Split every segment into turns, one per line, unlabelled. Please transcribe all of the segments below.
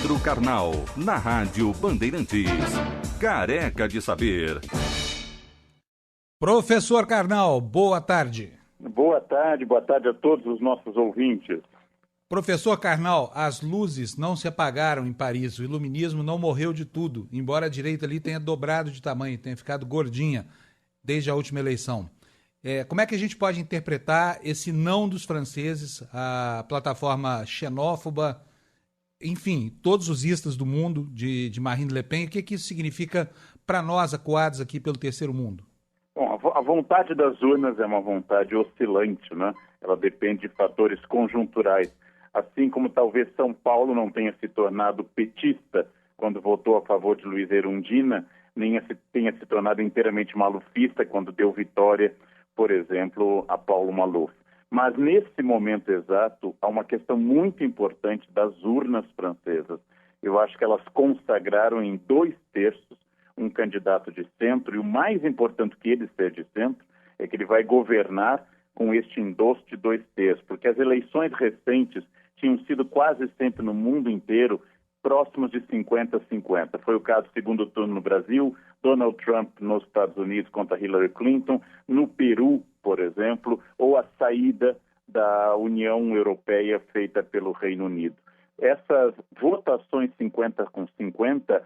Leandro Carnal, na Rádio Bandeirantes. Careca de Saber.
Professor Carnal, boa tarde.
Boa tarde a todos os nossos ouvintes.
Professor Carnal, as luzes não se apagaram em Paris, o iluminismo não morreu de tudo, embora a direita ali tenha dobrado de tamanho, tenha ficado gordinha desde a última eleição. Como é que a gente pode interpretar esse não dos franceses, a plataforma xenófoba, enfim, todos os istas do mundo de Marine Le Pen, o que isso significa para nós acuados aqui pelo terceiro mundo?
Bom, a vontade das urnas é uma vontade oscilante, né? Ela depende de fatores conjunturais. Assim como talvez São Paulo não tenha se tornado petista quando votou a favor de Luiz Erundina, nem tenha se tornado inteiramente malufista quando deu vitória, por exemplo, a Paulo Maluf. Mas nesse momento exato, há uma questão muito importante das urnas francesas. Eu acho que elas consagraram em 2/3 um candidato de centro, e o mais importante que ele ser de centro é que ele vai governar com este endosso de 2/3, porque as eleições recentes tinham sido quase sempre no mundo inteiro próximos de 50-50. Foi o caso do segundo turno no Brasil, Donald Trump nos Estados Unidos contra Hillary Clinton, no Peru, por exemplo, ou a saída da União Europeia feita pelo Reino Unido. Essas votações 50-50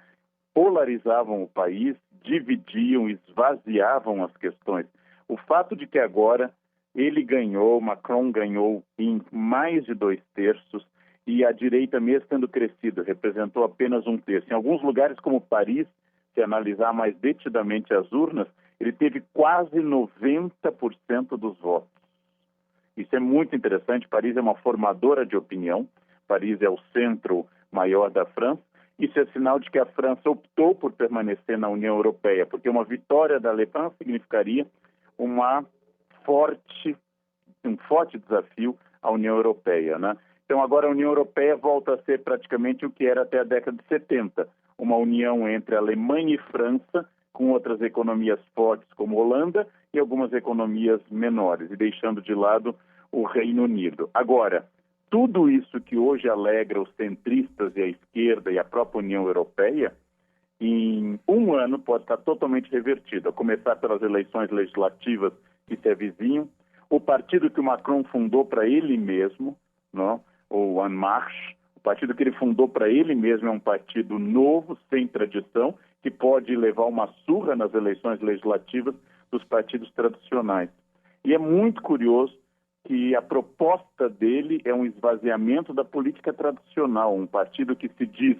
polarizavam o país, dividiam, esvaziavam as questões. O fato de que agora ele ganhou, Macron ganhou em mais de 2/3, e a direita, mesmo tendo crescido, representou apenas 1/3. Em alguns lugares, como Paris, se analisar mais detidamente as urnas, ele teve quase 90% dos votos. Isso é muito interessante. Paris é uma formadora de opinião. Paris é o centro maior da França. Isso é sinal de que a França optou por permanecer na União Europeia, porque uma vitória da Le Pen significaria um forte desafio à União Europeia, né? Então agora a União Europeia volta a ser praticamente o que era até a década de 70, uma união entre Alemanha e França, com outras economias fortes como Holanda e algumas economias menores, e deixando de lado o Reino Unido. Agora, tudo isso que hoje alegra os centristas e a esquerda e a própria União Europeia, em um ano pode estar totalmente revertido, a começar pelas eleições legislativas que se avizinham. O partido que o Macron fundou para ele mesmo, não? O En Marche, o partido que ele fundou para ele mesmo é um partido novo, sem tradição, que pode levar uma surra nas eleições legislativas dos partidos tradicionais. E é muito curioso que a proposta dele é um esvaziamento da política tradicional, um partido que se diz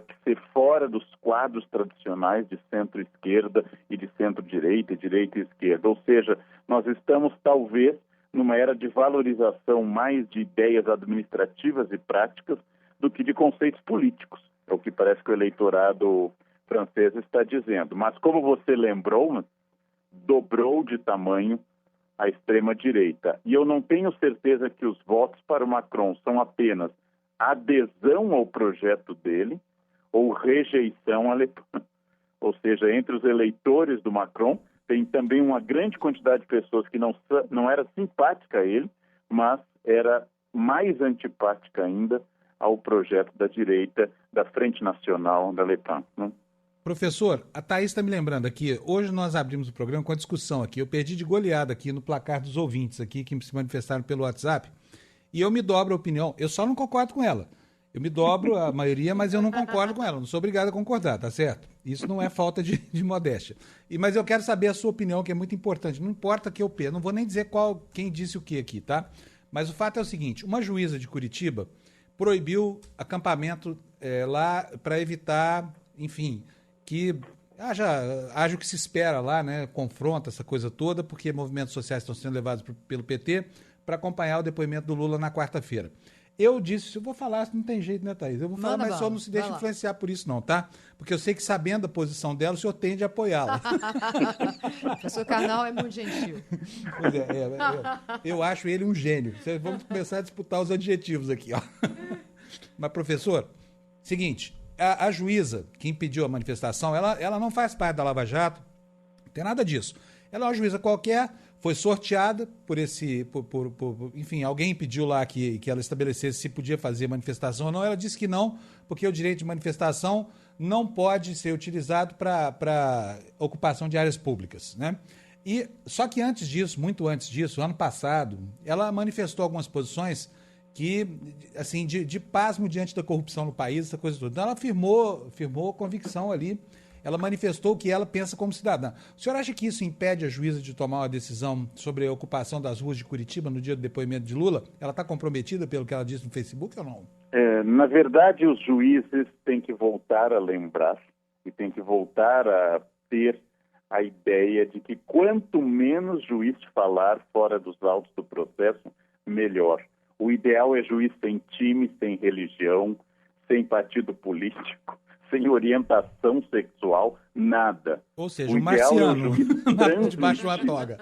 que ser fora dos quadros tradicionais de centro-esquerda e de centro-direita e direita e esquerda. Ou seja, nós estamos talvez numa era de valorização mais de ideias administrativas e práticas do que de conceitos políticos. É o que parece que o eleitorado francês está dizendo. Mas como você lembrou, dobrou de tamanho a extrema-direita. E eu não tenho certeza que os votos para o Macron são apenas adesão ao projeto dele ou rejeição a Le Pen. Ou seja, entre os eleitores do Macron tem também uma grande quantidade de pessoas que não era simpática a ele, mas era mais antipática ainda ao projeto da direita, da Frente Nacional, da Le Pen. Né?
Professor, a Thaís está me lembrando aqui, hoje nós abrimos o programa com a discussão aqui, eu perdi de goleada aqui no placar dos ouvintes aqui, que se manifestaram pelo WhatsApp, e eu me dobro a opinião, eu só não concordo com ela. Eu me dobro a maioria, mas eu não concordo com ela, não sou obrigado a concordar, tá certo? Isso não é falta de modéstia. Mas eu quero saber a sua opinião, que é muito importante. Não importa que eu perca, não vou nem dizer quem disse o que aqui, tá? Mas o fato é o seguinte, uma juíza de Curitiba proibiu acampamento lá para evitar, enfim, que haja o que se espera lá, né? Confronta essa coisa toda, porque movimentos sociais estão sendo levados pelo PT para acompanhar o depoimento do Lula na quarta-feira. Eu disse, eu vou falar, não tem jeito, né, Thaís? Eu vou falar, mas só não se deixe influenciar por isso, não, tá? Porque eu sei que, sabendo a posição dela, o senhor tende a apoiá-la.
O professor Carnal é muito gentil.
Pois eu acho ele um gênio. Vamos começar a disputar os adjetivos aqui, ó. Mas, professor, seguinte, a juíza que impediu a manifestação, ela não faz parte da Lava Jato, não tem nada disso. Ela é uma juíza qualquer, foi sorteada por enfim, alguém pediu lá que ela estabelecesse se podia fazer manifestação ou não. Ela disse que não, porque o direito de manifestação não pode ser utilizado para ocupação de áreas públicas, né? E só que antes disso, muito antes disso, ano passado, ela manifestou algumas posições que, assim, de pasmo diante da corrupção no país, essa coisa toda. Então ela firmou convicção ali. Ela manifestou o que ela pensa como cidadã. O senhor acha que isso impede a juíza de tomar uma decisão sobre a ocupação das ruas de Curitiba no dia do depoimento de Lula? Ela está comprometida pelo que ela disse no Facebook ou não?
Na verdade, os juízes têm que voltar a lembrar e têm que voltar a ter a ideia de que quanto menos juiz falar fora dos autos do processo, melhor. O ideal é juiz sem time, sem religião, sem partido político, sem orientação sexual, nada.
Ou seja, o marciano, debaixo de uma toga.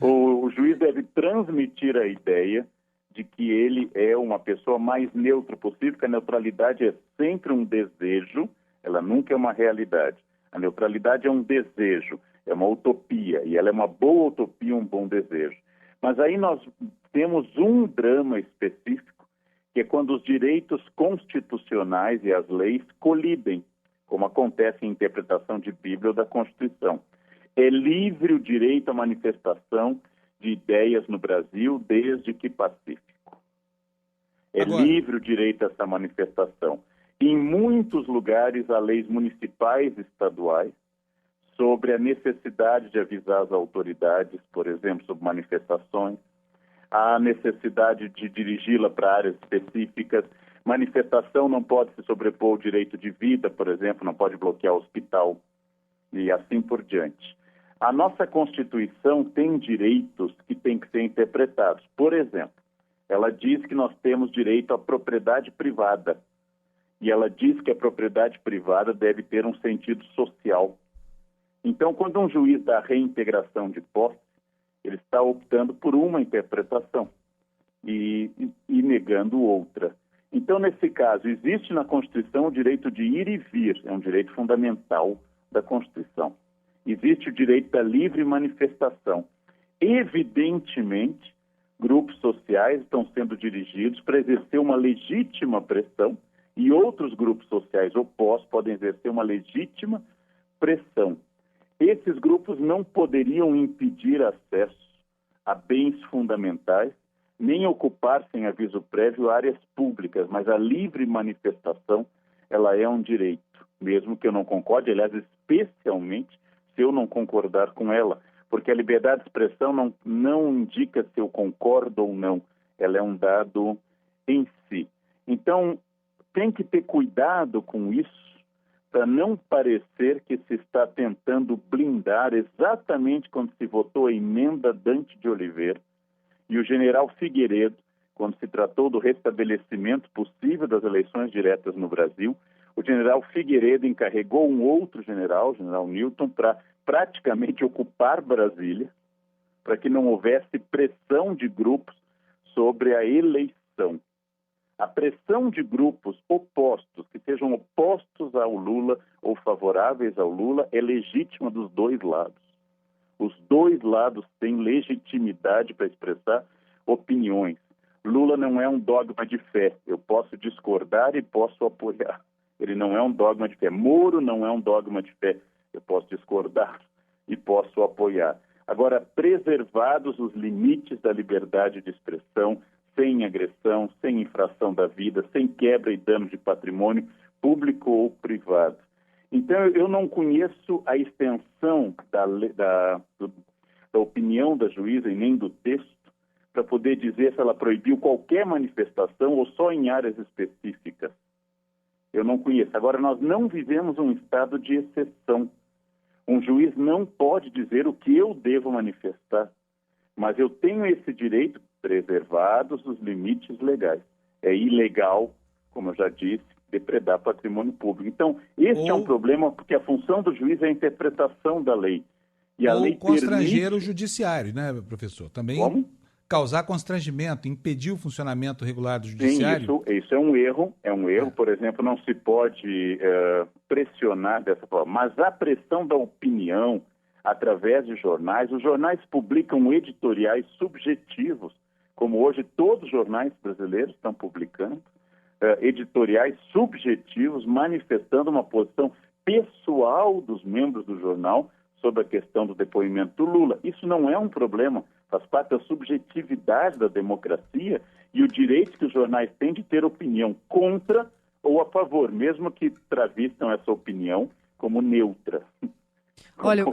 O juiz deve transmitir a ideia de que ele é uma pessoa mais neutra possível, que a neutralidade é sempre um desejo, ela nunca é uma realidade. A neutralidade é um desejo, é uma utopia, e ela é uma boa utopia, um bom desejo. Mas aí nós temos um drama específico, que é quando os direitos constitucionais e as leis colidem, como acontece em interpretação de Bíblia ou da Constituição. É livre o direito à manifestação de ideias no Brasil, desde que pacífico. Livre o direito a essa manifestação. Em muitos lugares há leis municipais e estaduais sobre a necessidade de avisar as autoridades, por exemplo, sobre manifestações, a necessidade de dirigi-la para áreas específicas. Manifestação não pode se sobrepor ao direito de vida, por exemplo, não pode bloquear o hospital e assim por diante. A nossa Constituição tem direitos que têm que ser interpretados. Por exemplo, ela diz que nós temos direito à propriedade privada e ela diz que a propriedade privada deve ter um sentido social. Então, quando um juiz dá reintegração de posse, ele está optando por uma interpretação e negando outra. Então, nesse caso, existe na Constituição o direito de ir e vir, é um direito fundamental da Constituição. Existe o direito da livre manifestação. Evidentemente, grupos sociais estão sendo dirigidos para exercer uma legítima pressão e outros grupos sociais opostos podem exercer uma legítima pressão. Esses grupos não poderiam impedir acesso a bens fundamentais, nem ocupar sem aviso prévio áreas públicas, mas a livre manifestação, ela é um direito, mesmo que eu não concorde, aliás, especialmente se eu não concordar com ela, porque a liberdade de expressão não indica se eu concordo ou não, ela é um dado em si. Então, tem que ter cuidado com isso, para não parecer que se está tentando blindar exatamente quando se votou a emenda Dante de Oliveira e o general Figueiredo, quando se tratou do restabelecimento possível das eleições diretas no Brasil, o general Figueiredo encarregou um outro general, o general Newton, para praticamente ocupar Brasília, para que não houvesse pressão de grupos sobre a eleição. A pressão de grupos opostos, que sejam opostos ao Lula ou favoráveis ao Lula, é legítima dos dois lados. Os dois lados têm legitimidade para expressar opiniões. Lula não é um dogma de fé. Eu posso discordar e posso apoiar. Ele não é um dogma de fé. Moro não é um dogma de fé. Eu posso discordar e posso apoiar. Agora, preservados os limites da liberdade de expressão, sem agressão, sem infração da vida, sem quebra e dano de patrimônio público ou privado. Então, eu não conheço a extensão da opinião da juíza e nem do texto para poder dizer se ela proibiu qualquer manifestação ou só em áreas específicas. Eu não conheço. Agora, nós não vivemos um estado de exceção. Um juiz não pode dizer o que eu devo manifestar, mas eu tenho esse direito preservados os limites legais. É ilegal, como eu já disse, depredar patrimônio público. Então, esse é um problema, porque a função do juiz é a interpretação da lei. E a lei
constranger o judiciário, né, professor? Também
Como?
Causar constrangimento, impedir o funcionamento regular do judiciário.
Sim, isso é um erro. Por exemplo, não se pode pressionar dessa forma. Mas a pressão da opinião, através de jornais. Os jornais publicam editoriais subjetivos, como hoje todos os jornais brasileiros estão publicando, editoriais subjetivos manifestando uma posição pessoal dos membros do jornal sobre a questão do depoimento do Lula. Isso não é um problema, faz parte da subjetividade da democracia e o direito que os jornais têm de ter opinião contra ou a favor, mesmo que travistam essa opinião como neutra.
Olha,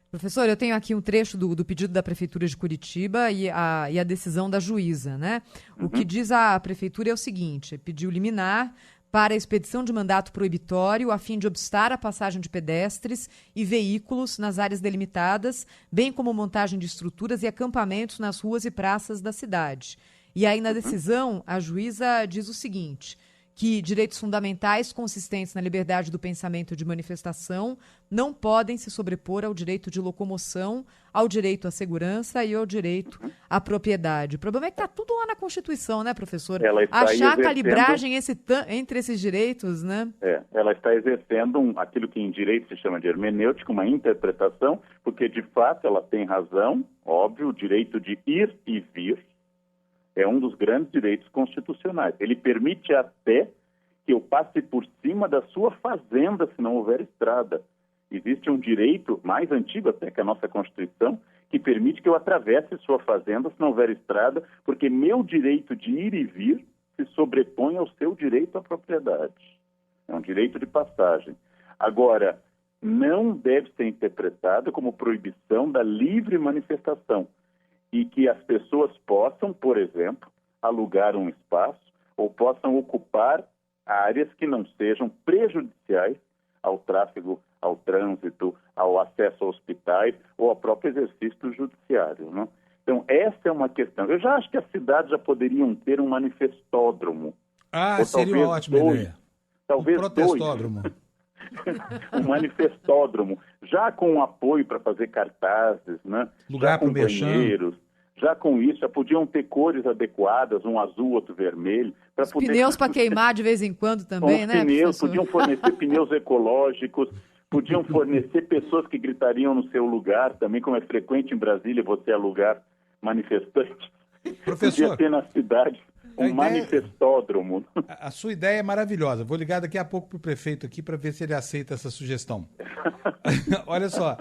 professor, eu tenho aqui um trecho do pedido da Prefeitura de Curitiba e a decisão da juíza, né? O que diz a Prefeitura é o seguinte: pediu liminar para a expedição de mandato proibitório a fim de obstar a passagem de pedestres e veículos nas áreas delimitadas, bem como montagem de estruturas e acampamentos nas ruas e praças da cidade. E aí, na decisão, a juíza diz o seguinte: que direitos fundamentais consistentes na liberdade do pensamento e de manifestação não podem se sobrepor ao direito de locomoção, ao direito à segurança e ao direito à propriedade. O problema é que está tudo lá na Constituição, né, professor? Achar a calibragem entre esses direitos, né?
Ela está exercendo aquilo que em direito se chama de hermenêutica, uma interpretação, porque de fato ela tem razão, óbvio, o direito de ir e vir é um dos grandes direitos constitucionais. Ele permite até que eu passe por cima da sua fazenda se não houver estrada. Existe um direito mais antigo até que a nossa Constituição que permite que eu atravesse sua fazenda se não houver estrada, porque meu direito de ir e vir se sobrepõe ao seu direito à propriedade. É um direito de passagem. Agora, não deve ser interpretado como proibição da livre manifestação e que as pessoas possam, por exemplo, alugar um espaço ou possam ocupar áreas que não sejam prejudiciais ao tráfego, ao trânsito, ao acesso a hospitais ou ao próprio exercício do judiciário, né? Então, essa é uma questão. Eu já acho que as cidades já poderiam ter um manifestódromo.
Seria uma ótima ideia.
Talvez
um protestódromo.
Um manifestódromo, já com apoio para fazer cartazes, né?
Lugar
para
banheiros.
Já com isso, já podiam ter cores adequadas, um azul, outro vermelho.
Pneus para queimar de vez em quando também, né,
pneus,
professor?
podiam fornecer pneus ecológicos, podiam fornecer pessoas que gritariam no seu lugar, também como é frequente em Brasília você alugar manifestantes.
Professor,
podia ter na cidade um manifestódromo.
A sua ideia é maravilhosa. Vou ligar daqui a pouco para o prefeito aqui para ver se ele aceita essa sugestão. Olha só,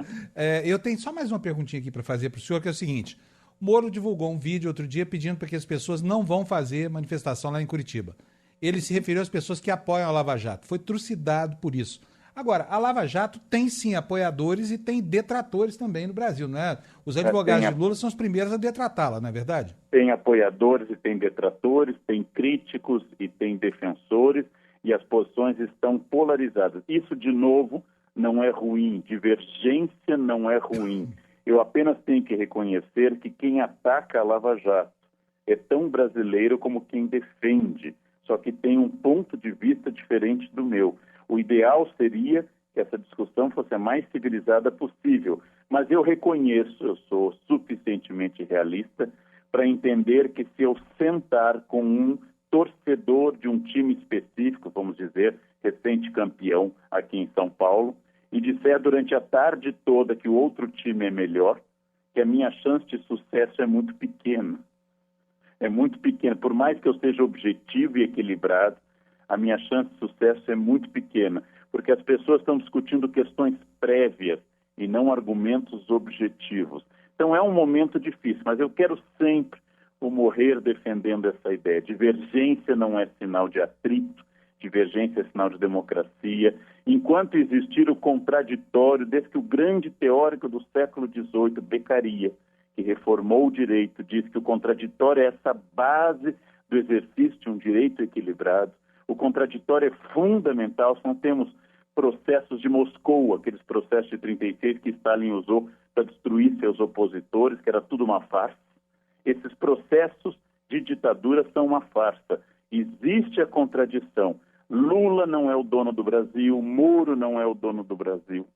eu tenho só mais uma perguntinha aqui para fazer para o senhor, que é o seguinte: Moro divulgou um vídeo outro dia pedindo para que as pessoas não vão fazer manifestação lá em Curitiba. Ele se referiu às pessoas que apoiam a Lava Jato. Foi trucidado por isso. Agora, a Lava Jato tem sim apoiadores e tem detratores também no Brasil, não é? Os advogados de Lula são os primeiros a detratá-la, não é verdade?
Tem apoiadores e tem detratores, tem críticos e tem defensores, e as posições estão polarizadas. Isso, de novo, não é ruim. Divergência não é ruim. Eu apenas tenho que reconhecer que quem ataca a Lava Jato é tão brasileiro como quem defende, só que tem um ponto de vista diferente do meu. O ideal seria que essa discussão fosse a mais civilizada possível, mas eu reconheço, eu sou suficientemente realista para entender que se eu sentar com um torcedor de um time específico, vamos dizer, recente campeão aqui em São Paulo, e disser durante a tarde toda que o outro time é melhor, que a minha chance de sucesso é muito pequena. É muito pequena. Por mais que eu seja objetivo e equilibrado, a minha chance de sucesso é muito pequena, porque as pessoas estão discutindo questões prévias e não argumentos objetivos. Então é um momento difícil, mas eu quero sempre morrer defendendo essa ideia. Divergência não é sinal de atrito, divergência é sinal de democracia. Enquanto existir o contraditório, desde que o grande teórico do século XVIII, Beccaria, que reformou o direito, disse que o contraditório é essa base do exercício de um direito equilibrado. O contraditório é fundamental, se não temos processos de Moscou, aqueles processos de 36 que Stalin usou para destruir seus opositores, que era tudo uma farsa. Esses processos de ditadura são uma farsa. Existe a contradição. Lula não é o dono do Brasil, Moro não é o dono do Brasil.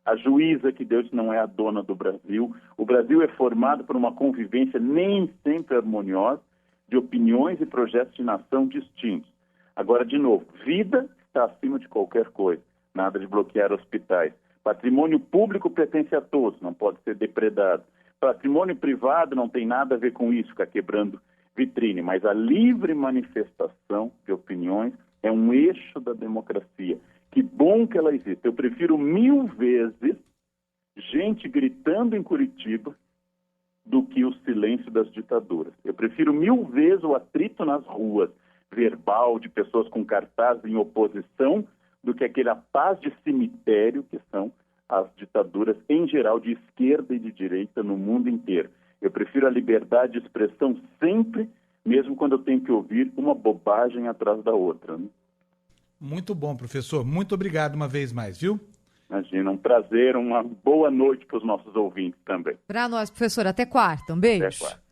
A juíza que deu isso não é a dona do Brasil. O Brasil é formado por uma convivência nem sempre harmoniosa de opiniões e projetos de nação distintos. Agora, de novo, vida está acima de qualquer coisa. Nada de bloquear hospitais. Patrimônio público pertence a todos, não pode ser depredado. Patrimônio privado não tem nada a ver com isso, ficar quebrando vitrine, mas a livre manifestação de opiniões é um eixo da democracia. Que bom que ela existe. Eu prefiro 1000 vezes gente gritando em Curitiba do que o silêncio das ditaduras. Eu prefiro 1000 vezes o atrito nas ruas, verbal, de pessoas com cartazes em oposição, do que aquela paz de cemitério que são as ditaduras, em geral, de esquerda e de direita no mundo inteiro. Eu prefiro a liberdade de expressão sempre, mesmo quando eu tenho que ouvir uma bobagem atrás da outra, né?
Muito bom, professor. Muito obrigado uma vez mais, viu?
Imagina, um prazer, uma boa noite para os nossos ouvintes também.
Para nós, professor, até quarta. Um beijo.
Até quarta.